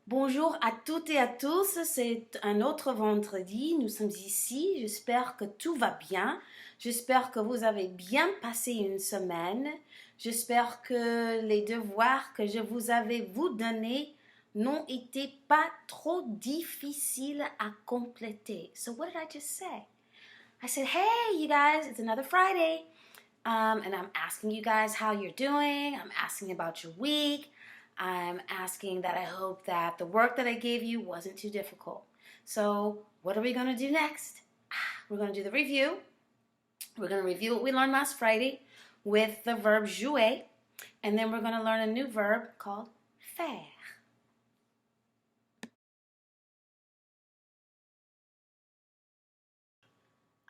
Bonjour à toutes et à tous, c'est un autre vendredi, nous sommes ici, j'espère que tout va bien, j'espère que vous avez bien passé une semaine, j'espère que les devoirs que je vous avais vous donnés n'ont été pas trop difficiles à compléter. So what did I just say? I said, hey you guys, it's another Friday, and I'm asking you guys how you're doing, I'm asking about your week, I'm asking that I hope that the work that I gave you wasn't too difficult. So, what are we going to do next? We're going to do the review. We're going to review what we learned last Friday with the verb jouer, and then we're going to learn a new verb called faire.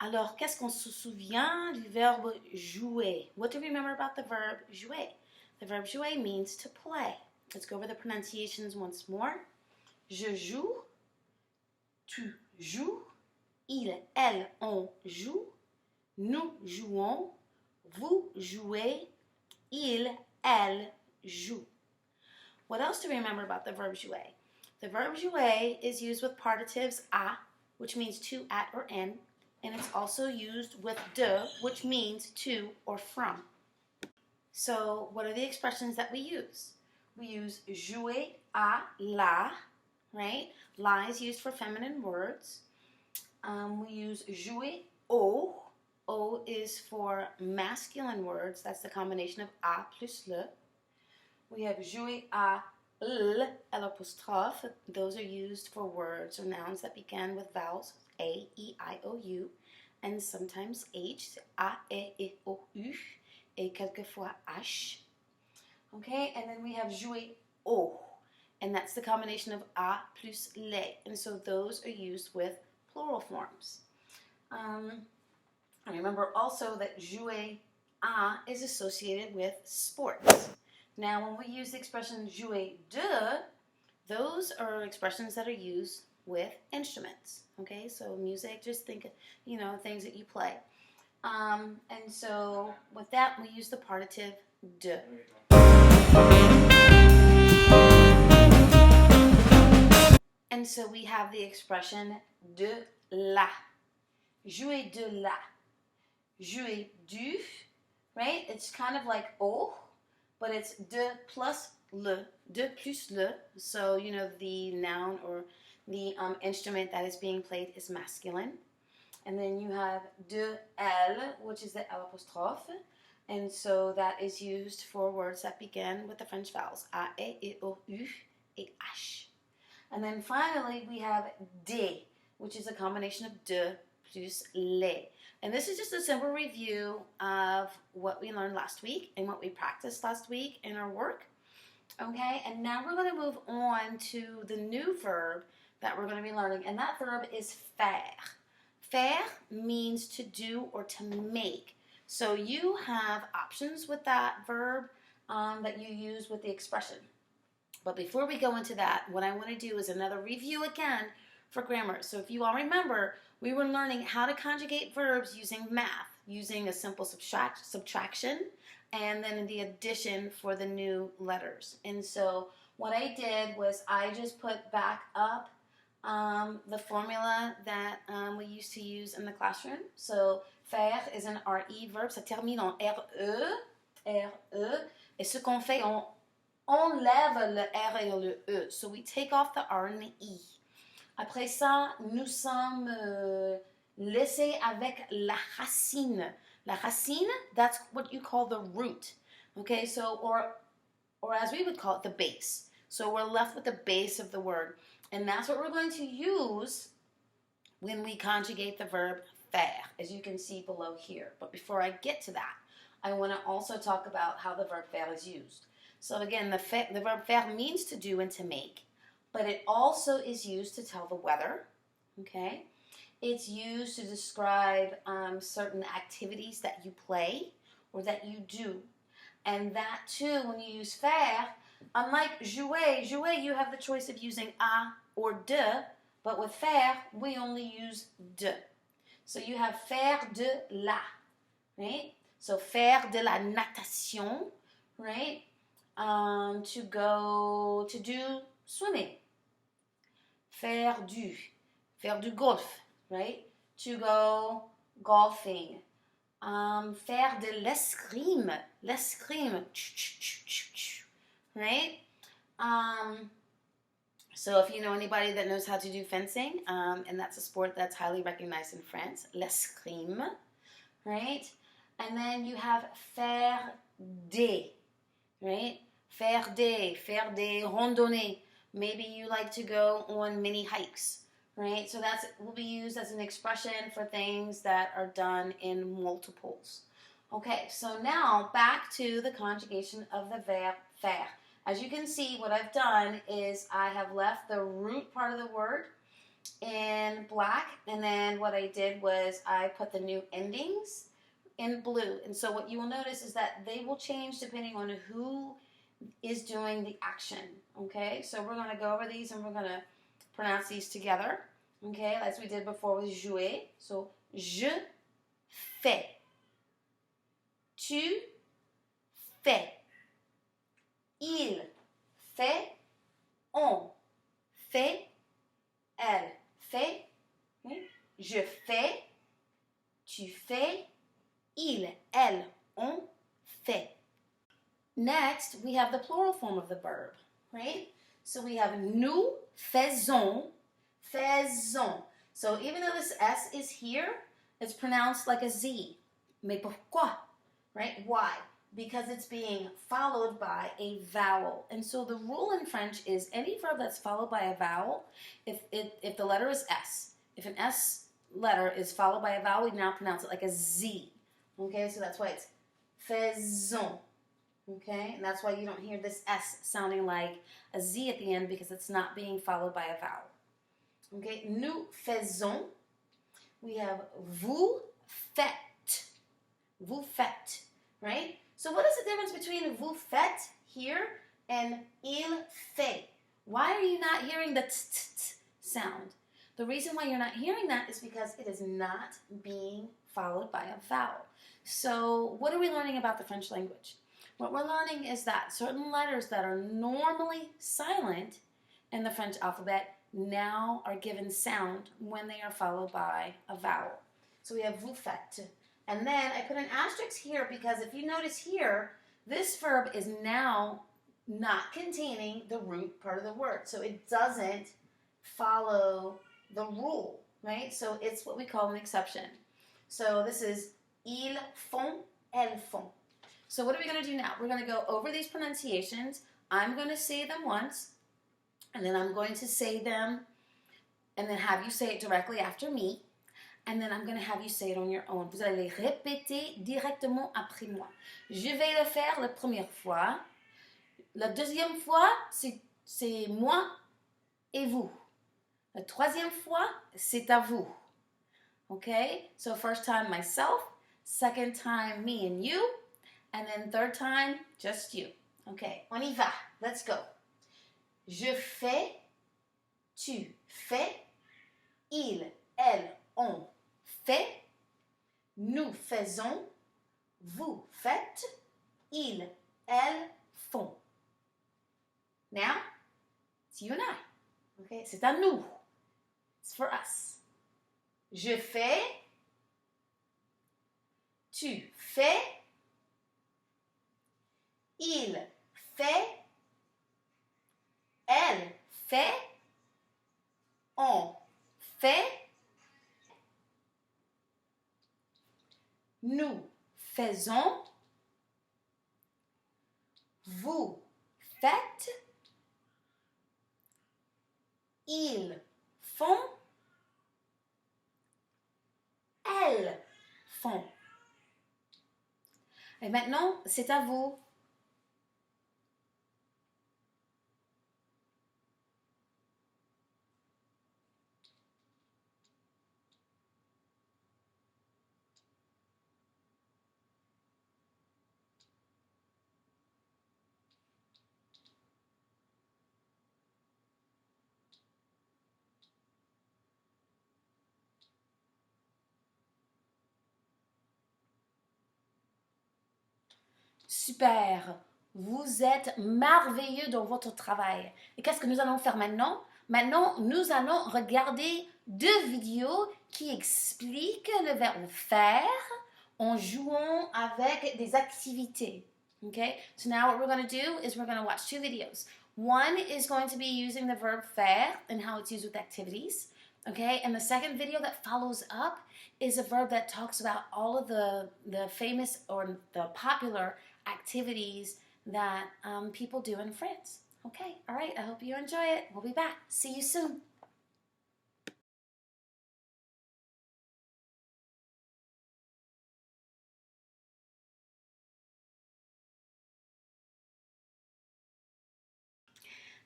Alors, qu'est-ce qu'on se souvient du verbe jouer? What do we remember about the verb jouer? The verb jouer means to play. Let's go over the pronunciations once more. Je joue, tu joues, il, elle, on joue, nous jouons, vous jouez, il, elle joue. What else do we remember about the verb jouer? The verb jouer is used with partitives à, which means to, at, or in, and it's also used with de, which means to or from. So, what are the expressions that we use? We use jouer à la, right? La is used for feminine words. We use jouer au. O is for masculine words. That's the combination of a plus le. We have jouer à l, l'apostrophe. Those are used for words or nouns that begin with vowels a, e, I, o, u, and sometimes h, a, e, o, u, et quelquefois h. Okay, and then we have jouer au, and that's the combination of a plus les, and so those are used with plural forms. I remember also that jouer à is associated with sports. Now, when we use the expression jouer de, those are expressions that are used with instruments. Okay, so music, just think, things that you play. And so with that, we use the partitive de. And so we have the expression de la. Jouer de la. Jouer du, right? It's kind of like au, but it's de plus le. De plus le. So, the noun or the instrument that is being played is masculine. And then you have de elle, which is the L apostrophe. And so that is used for words that begin with the French vowels a, e, o, u, et h. And then finally we have de, which is a combination of de plus les. And this is just a simple review of what we learned last week and what we practiced last week in our work. Okay, and now we're going to move on to the new verb that we're going to be learning, and that verb is faire. Faire means to do or to make. So you have options with that verb that you use with the expression. But before we go into that, what I want to do is another review again for grammar. So if you all remember, we were learning how to conjugate verbs using math, using a simple subtraction, and then the addition for the new letters. And so what I did was I just put back up the formula that we used to use in the classroom. So faire is an RE verb, ça termine en RE, et ce qu'on fait, on enlève le R et le E. So we take off the R and the E. Après ça, nous sommes laissés avec la racine. La racine, that's what you call the root. Okay, so, or as we would call it, the base. So we're left with the base of the word. And that's what we're going to use when we conjugate the verb faire, as you can see below here. But before I get to that, I want to also talk about how the verb faire is used. So again, the verb faire means to do and to make, but it also is used to tell the weather, okay? It's used to describe certain activities that you play or that you do. And that too, when you use faire, unlike jouer, you have the choice of using a or de, but with faire, we only use de. So you have faire de la, right? So faire de la natation, right? To do swimming, faire du golf, right? To go golfing. Faire de l'escrime, right? So if you know anybody that knows how to do fencing, and that's a sport that's highly recognized in France, l'escrime, right? And then you have faire des, right? Faire des randonnées. Maybe you like to go on mini hikes, right? So that will be used as an expression for things that are done in multiples. Okay, so now back to the conjugation of the verb faire. As you can see, what I've done is I have left the root part of the word in black, and then what I did was I put the new endings in blue. And so what you will notice is that they will change depending on who is doing the action. Okay, so we're going to go over these and we're going to pronounce these together. Okay, as we did before with jouer. So, je fais. Tu fais. Il fait. On fait. Elle fait. Okay? Je fais. Tu fais. Il, elle, on fait. Next, we have the plural form of the verb, right? So we have nous faisons, faisons. So even though this S is here, it's pronounced like a Z. Mais pourquoi? Right? Why? Because it's being followed by a vowel. And so the rule in French is any verb that's followed by a vowel, if the letter is S, if an S letter is followed by a vowel, we now pronounce it like a Z. Okay, so that's why it's faisons. Okay, and that's why you don't hear this S sounding like a Z at the end because it's not being followed by a vowel. Okay, nous faisons. We have vous faites. Vous faites, right? So what is the difference between vous faites here and il fait? Why are you not hearing the t sound? The reason why you're not hearing that is because it is not being followed by a vowel. So what are we learning about the French language? What we're learning is that certain letters that are normally silent in the French alphabet now are given sound when they are followed by a vowel. So we have vous faites. And then I put an asterisk here because if you notice here, this verb is now not containing the root part of the word. So it doesn't follow the rule, right? So it's what we call an exception. So this is ils font, elles font. So what are we going to do now? We're going to go over these pronunciations. I'm going to say them once, and then I'm going to say them, and then have you say it directly after me, and then I'm going to have you say it on your own. Vous allez répéter directement après moi. Je vais le faire la première fois. La deuxième fois, c'est moi et vous. La troisième fois, c'est à vous. Okay? So first time myself, second time me and you, and then third time, just you. Okay, on y va. Let's go. Je fais, tu fais, il, elle, on fait, nous faisons, vous faites, ils, elles font. Now, it's you and I. Okay, c'est à nous. It's for us. Je fais, tu fais, il fait, elle fait, on fait, nous faisons, vous faites, ils font, elles font. Et maintenant, c'est à vous. Super, vous êtes merveilleux dans votre travail. Et qu'est-ce que nous allons faire maintenant? Maintenant, nous allons regarder deux vidéos qui expliquent le verbe faire en jouant avec des activités. Okay, so now what we're going to do is we're going to watch two videos. One is going to be using the verb faire and how it's used with activities. Okay, and the second video that follows up is a verb that talks about all of the famous or the popular activities that people do in France. Okay, all right, I hope you enjoy it. We'll be back. See you soon.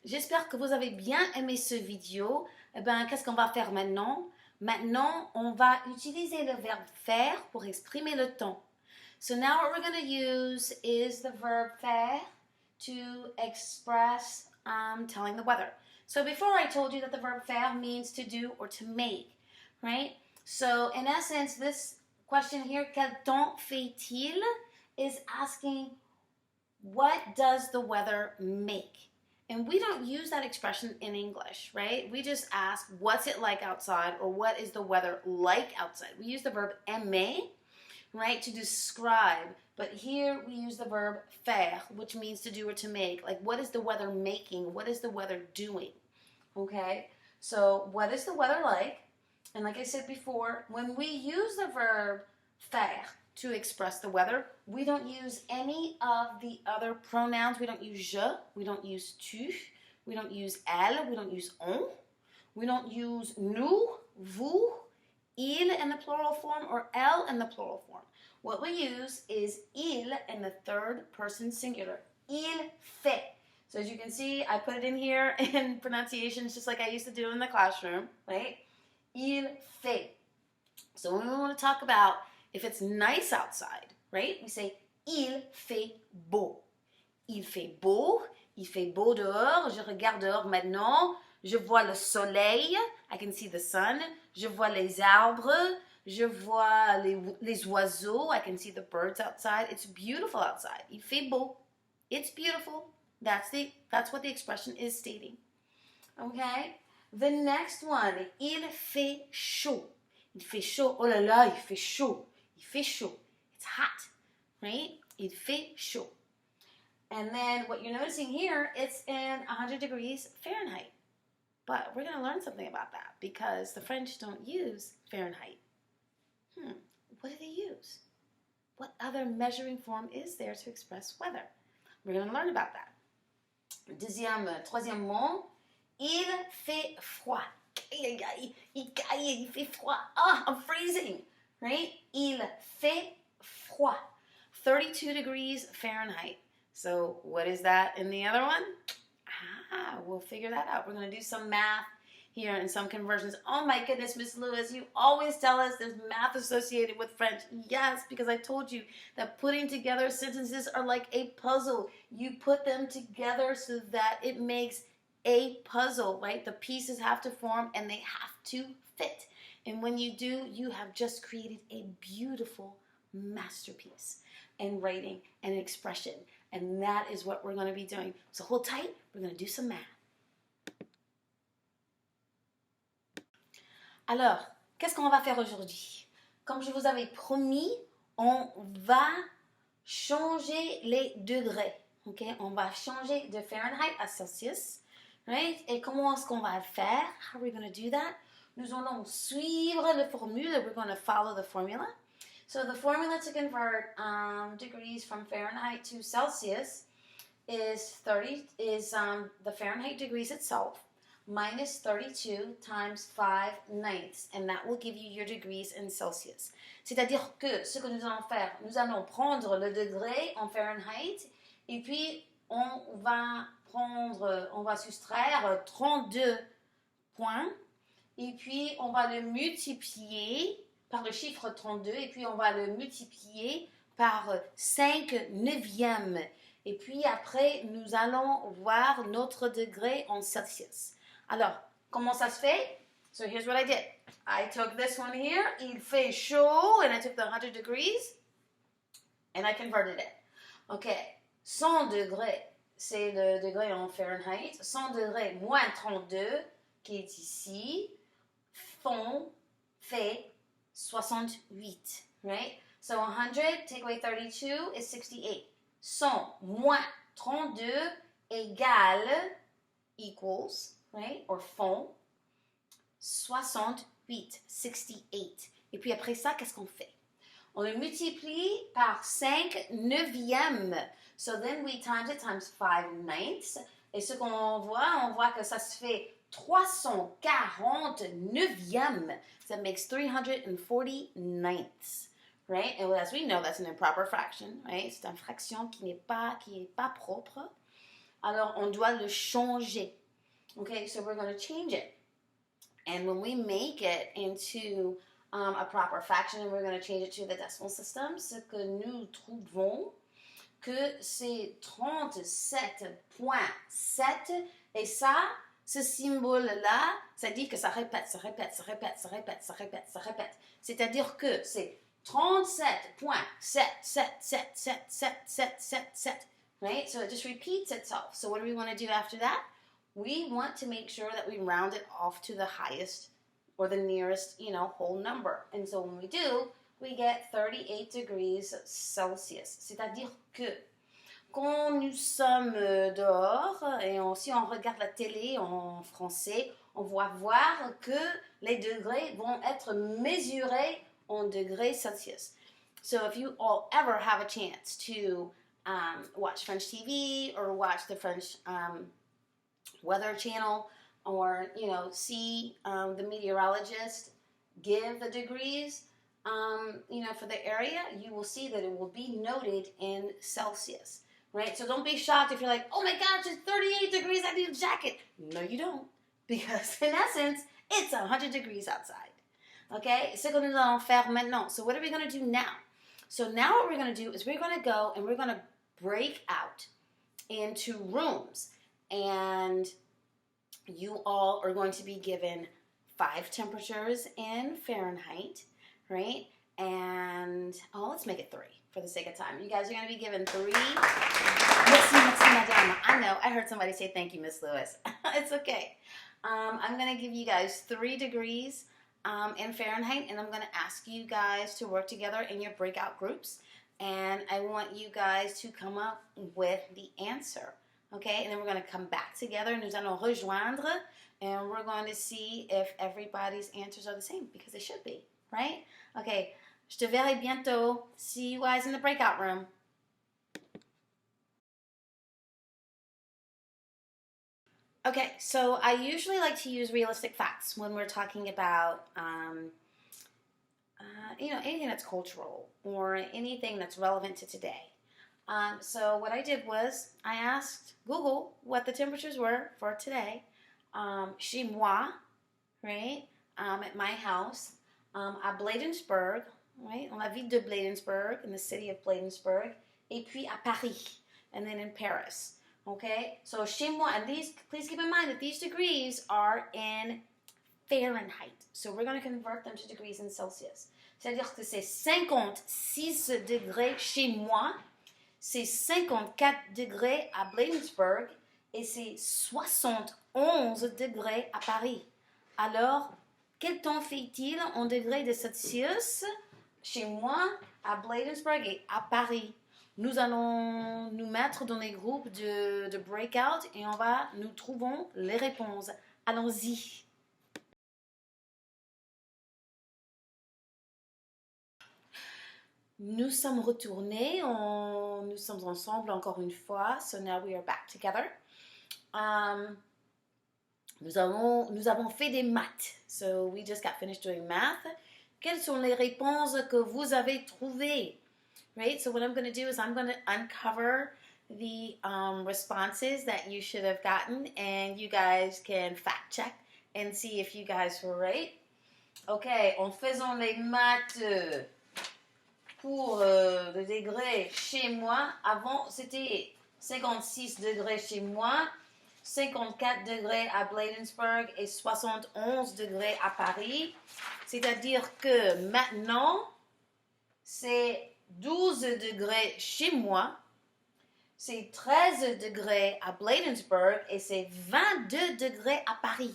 J'espère que vous avez bien aimé ce vidéo. Eh ben, qu'est-ce qu'on va faire maintenant? Maintenant, on va utiliser le verbe faire pour exprimer le temps. So now what we're going to use is the verb faire to express telling the weather. So before I told you that the verb faire means to do or to make, right? So in essence, this question here, quel temps fait-il, is asking what does the weather make? And we don't use that expression in English, right? We just ask, what's it like outside, or what is the weather like outside? We use the verb aimer, right, to describe. But here we use the verb faire, which means to do or to make. Like, what is the weather making? What is the weather doing? Okay? So, what is the weather like? And like I said before, when we use the verb faire to express the weather, we don't use any of the other pronouns. We don't use je, we don't use tu, we don't use elle, we don't use on, we don't use nous, vous, il in the plural form, or elle in the plural form. What we use is il in the third person singular. Il fait. So as you can see, I put it in here in pronunciations just like I used to do in the classroom, right? Il fait. So when we want to talk about if it's nice outside, right? We say il fait beau. Il fait beau. Il fait beau dehors. Je regarde dehors maintenant. Je vois le soleil. I can see the sun. Je vois les arbres. Je vois les oiseaux. I can see the birds outside. It's beautiful outside. Il fait beau. It's beautiful. That's what the expression is stating. Okay? The next one. Il fait chaud. Il fait chaud. Oh là là, il fait chaud. Il fait chaud. It's hot, right? Il fait chaud. And then what you're noticing here, it's in 100 degrees Fahrenheit. But we're going to learn something about that because the French don't use Fahrenheit. What do they use? What other measuring form is there to express weather? We're going to learn about that. Troisième mot, il fait froid. Il fait froid. Ah, I'm freezing. Right? Il fait froid. 32 degrees Fahrenheit. So what is that in the other one? We'll figure that out. We're going to do some math here and some conversions. Oh my goodness, Miss Lewis, you always tell us there's math associated with French. Yes, because I told you that putting together sentences are like a puzzle. You put them together so that it makes a puzzle, right? The pieces have to form and they have to fit. And when you do, you have just created a beautiful masterpiece in writing and expression. And that is what we're going to be doing. So hold tight. We're going to do some math. Alors, qu'est-ce qu'on va faire aujourd'hui? Comme je vous avais promis, on va changer les degrés. Okay? On va changer de Fahrenheit à Celsius. Right? Et comment est-ce qu'on va le faire? How are we going to do that? Nous allons suivre la formule. We're going to follow the formula. So the formula to convert degrees from Fahrenheit to Celsius is the Fahrenheit degrees itself minus 32 times 5/9, and that will give you your degrees in Celsius. C'est-à-dire que ce que nous allons faire, nous allons prendre le degré en Fahrenheit et puis on va soustraire 32 points et puis on va le multiplier par le chiffre 32 et puis on va le multiplier par 5/9. Et puis après, nous allons voir notre degré en Celsius. Alors, comment ça se fait? So here's what I did. I took this one here, il fait chaud, and I took the 100 degrees, and I converted it. Okay, 100 degrés, c'est le degré en Fahrenheit. 100 degrés moins 32, qui est ici, fait 68, right? So 100, take away 32 is 68. 100 moins 32 égale, equals, right? Or font 68, 68. Et puis après ça, qu'est-ce qu'on fait? On le multiplie par 5 neuvièmes. So then we times it times 5 ninths. Et ce qu'on voit, on voit que ça se fait 340 neuvièmes. That makes 340 ninths, right? And as we know, that's an improper fraction, right? C'est une fraction qui n'est pas propre. Alors, on doit le changer. Okay, so we're going to change it. And when we make it into a proper fraction, and we're going to change it to the decimal system, ce que nous trouvons que c'est 37.7, et ça, ce symbole-là, ça dit que ça répète, ça répète, ça répète, ça répète, ça répète, ça répète. C'est-à-dire que c'est 37.7777777, right? So it just repeats itself. So what do we want to do after that? We want to make sure that we round it off to the highest or the nearest, whole number. And so when we do, we get 38 degrees Celsius. C'est-à-dire que quand nous sommes dehors et si on regarde la télé en français, on va voir que les degrés vont être mesurés en degrés Celsius. So if you all ever have a chance to watch French TV or watch the French Weather Channel, or see the meteorologist give the degrees for the area, you will see that it will be noted in Celsius, right? So don't be shocked if you're like, oh my gosh, it's 38 degrees, I need a jacket. No, you don't, because in essence, it's 100 degrees outside. Okay, c'est ce que nous allons faire maintenant. So what are we going to do now? So now what we're going to do is we're going to go and we're going to break out into rooms. And you all are going to be given 5 temperatures in Fahrenheit, right? And, let's make it 3 for the sake of time. You guys are going to be given 3. Merci, madame. I know, I heard somebody say thank you, Miss Lewis. It's okay. I'm going to give you guys 3 degrees in Fahrenheit, and I'm going to ask you guys to work together in your breakout groups. And I want you guys to come up with the answer. Okay, and then we're going to come back together. Nous allons rejoindre, and we're going to see if everybody's answers are the same, because they should be, right? Okay, je te verrai bientôt. See you guys in the breakout room. Okay, so I usually like to use realistic facts when we're talking about, anything that's cultural or anything that's relevant to today. So what I did was I asked Google what the temperatures were for today, chez moi, right, at my house, à Bladensburg, right, on la ville de Bladensburg, in the city of Bladensburg, et puis à Paris, and then in Paris, okay? So chez moi, and please keep in mind that these degrees are in Fahrenheit. So we're going to convert them to degrees in Celsius. C'est-à-dire que c'est 56 degrés chez moi, c'est 54 degrés à Bladensburg et c'est 71 degrés à Paris. Alors, quel temps fait-il en degrés de Celsius chez moi, à Bladensburg et à Paris? Nous allons nous mettre dans les groupes de breakout et nous trouvons les réponses. Allons-y. Nous sommes retournés, nous sommes ensemble encore une fois. So now we are back together. Nous avons fait des maths. So we just got finished doing math. Quelles sont les réponses que vous avez trouvées? Right? So what I'm going to do is I'm going to uncover the responses that you should have gotten, and you guys can fact check and see if you guys were right. Okay, en faisant les maths pour le degré chez moi, avant c'était 56 degrés chez moi, 54 degrés à Bladensburg et 71 degrés à Paris. C'est-à-dire que maintenant, c'est 12 degrés chez moi, c'est 13 degrés à Bladensburg et c'est 22 degrés à Paris.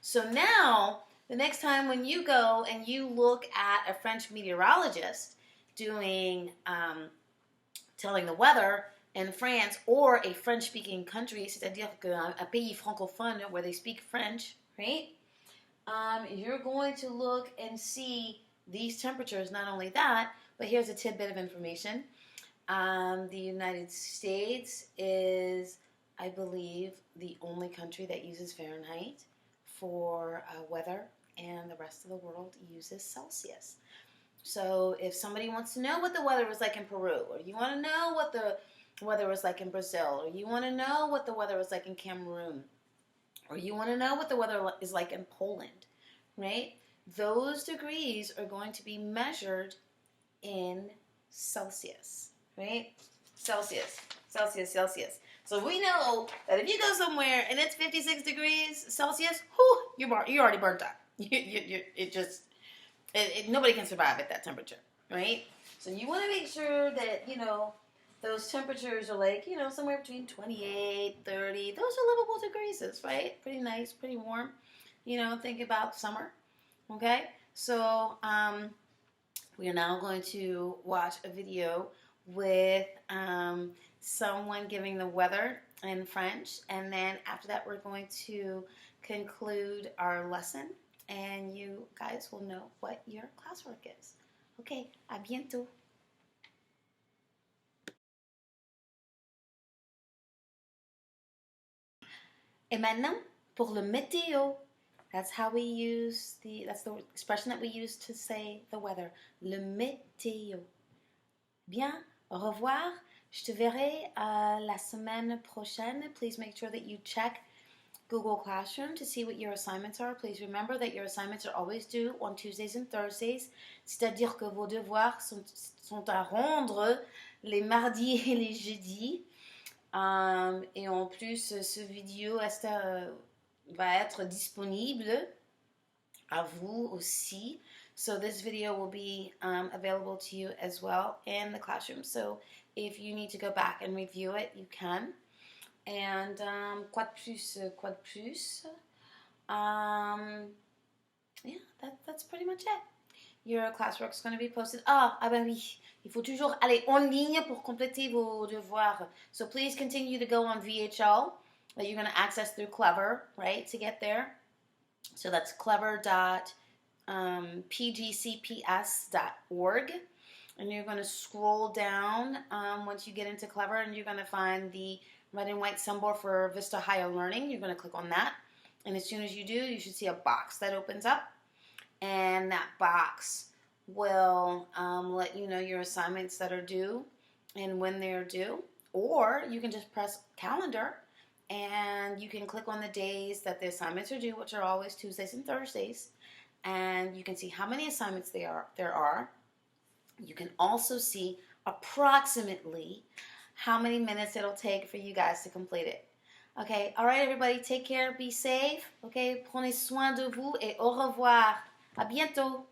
So now, the next time when you go and you look at a French meteorologist doing, telling the weather in France or a French-speaking country, c'est-à-dire un pays francophone where they speak French, right? You're going to look and see these temperatures. Not only that, but here's a tidbit of information. The United States is, I believe, the only country that uses Fahrenheit for weather, and the rest of the world uses Celsius. So if somebody wants to know what the weather was like in Peru, or you want to know what the weather was like in Brazil, or you want to know what the weather was like in Cameroon, or you want to know what the weather is like in Poland, right? Those degrees are going to be measured in Celsius, right? Celsius. So we know that if you go somewhere and it's 56 degrees Celsius, whew, you're already burnt up. Nobody can survive at that temperature, right? So you want to make sure that, those temperatures are like, somewhere between 28, 30. Those are livable degrees, right? Pretty nice, pretty warm. Think about summer, okay? So we are now going to watch a video with someone giving the weather in French, and then after that we're going to conclude our lesson, and you guys will know what your classwork is. Okay, à bientôt. Et maintenant, pour le météo. That's the expression that we use to say the weather. Le météo. Bien, au revoir. Je te verrai la semaine prochaine. Please make sure that you check Google Classroom to see what your assignments are. Please remember that your assignments are always due on Tuesdays and Thursdays. C'est-à-dire que vos devoirs sont à rendre les mardis et les jeudis. Et en plus, ce vidéo va être disponible à vous aussi. So this video will be available to you as well in the classroom. So if you need to go back and review it, you can. And quoi de plus? Yeah, that's pretty much it. Your classwork is going to be posted. Ah ben oui, il faut toujours aller en ligne pour compléter vos devoirs. So please continue to go on VHL that you're going to access through Clever, right, to get there. So that's clever.pgcps.org. And you're going to scroll down once you get into Clever, and you're going to find the red and white symbol for Vista Higher Learning. You're going to click on that. And as soon as you do, you should see a box that opens up. And that box will let you know your assignments that are due and when they're due. Or you can just press calendar, and you can click on the days that the assignments are due, which are always Tuesdays and Thursdays. And you can see how many assignments there are. You can also see approximately how many minutes it'll take for you guys to complete it. Okay, all right, everybody, take care, be safe. Okay, prenez soin de vous et au revoir. À bientôt.